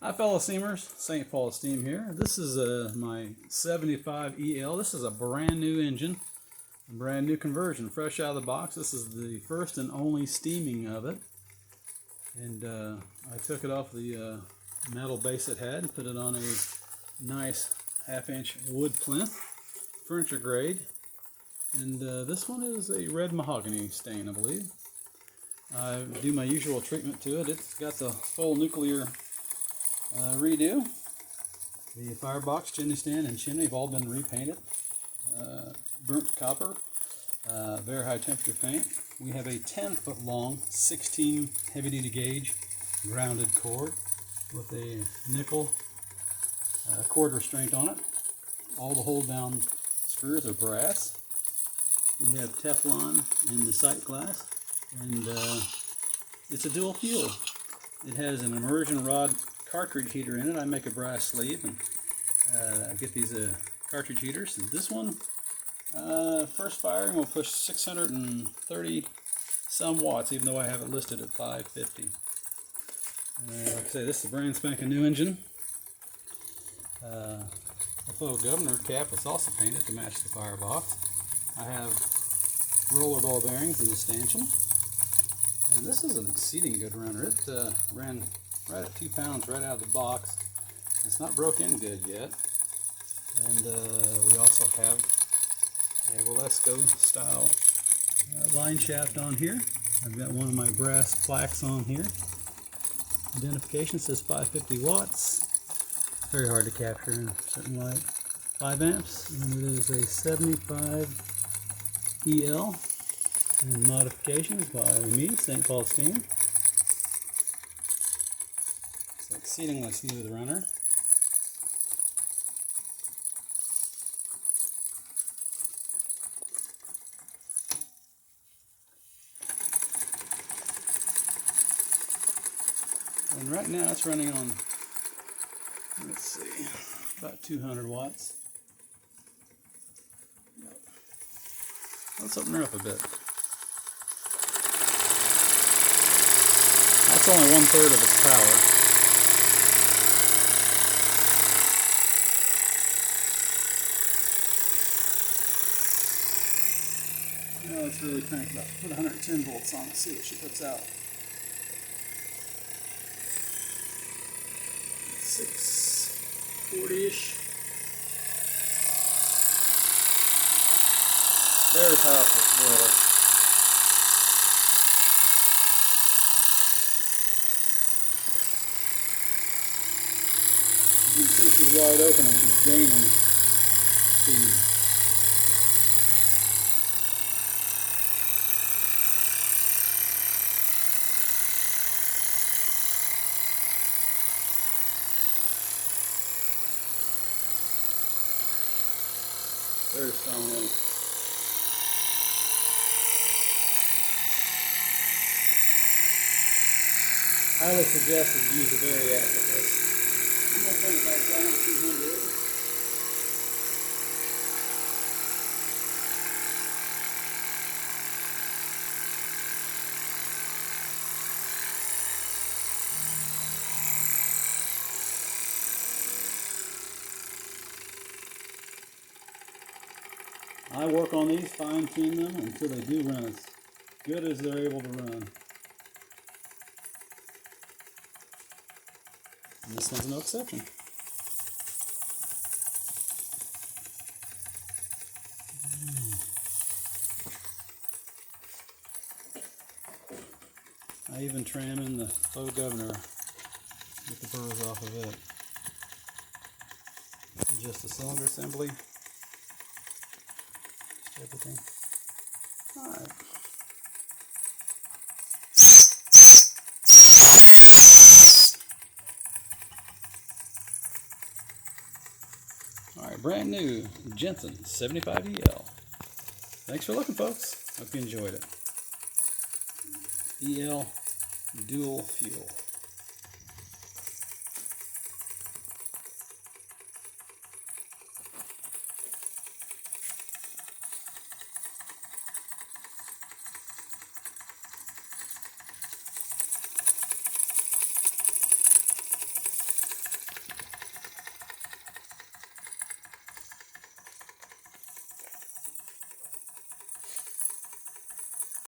Hi fellow steamers, St. Paul Steam here. This is my 75 EL. This is a brand new engine, a brand new conversion, fresh out of the box. This is the first and only steaming of it. And I took it off the metal base it had and put it on a nice 1/2-inch wood plinth, furniture grade. And this one is a red mahogany stain, I believe. I do my usual treatment to it. It's got the full nuclear redo. The firebox, chimney stand, and chimney have all been repainted. Burnt copper, very high temperature paint. We have a 10-foot long, 16 heavy-duty gauge grounded cord with a nickel cord restraint on it. All the hold-down screws are brass. We have Teflon in the sight glass, and it's a dual fuel. It has an immersion rod cartridge heater in it. I make a brass sleeve and I get these cartridge heaters. And this one, first firing will push 630 some watts, even though I have it listed at 550. Like I say, this is a brand spanking new engine. The Faux governor cap is also painted to match the firebox. I have roller ball bearings in the stanchion. And this is an exceeding good runner. It ran right at 2 pounds right out of the box. It's not broke in good yet. And we also have a Wilesco style line shaft on here. I've got one of my brass plaques on here. Identification says 550 watts. Very hard to capture in certain light. 5 amps, and it is a 75 EL. And modifications by me, St. Paul Steam. It's an exceedingly smooth runner. And right now it's running on, let's see, about 200 watts. Let's open her up a bit. That's only 1/3 of its power. Now it's really cranked up. Put 110 volts on it, see what she puts out. 640-ish. Very powerful boiler. You can see she's wide open and she's gaining speed. Very strong runner. Highly suggested to use a variac with this. I'm going to turn it back down to 200. I work on these, fine-tune them until they do run as good as they're able to run. And this one's no exception. I even tram in the Faux governor, get the burrs off of it. Just a cylinder assembly. Just everything. Alright. Alright, brand new Jensen 75 EL. Thanks for looking, folks. Hope you enjoyed it. EL dual fuel.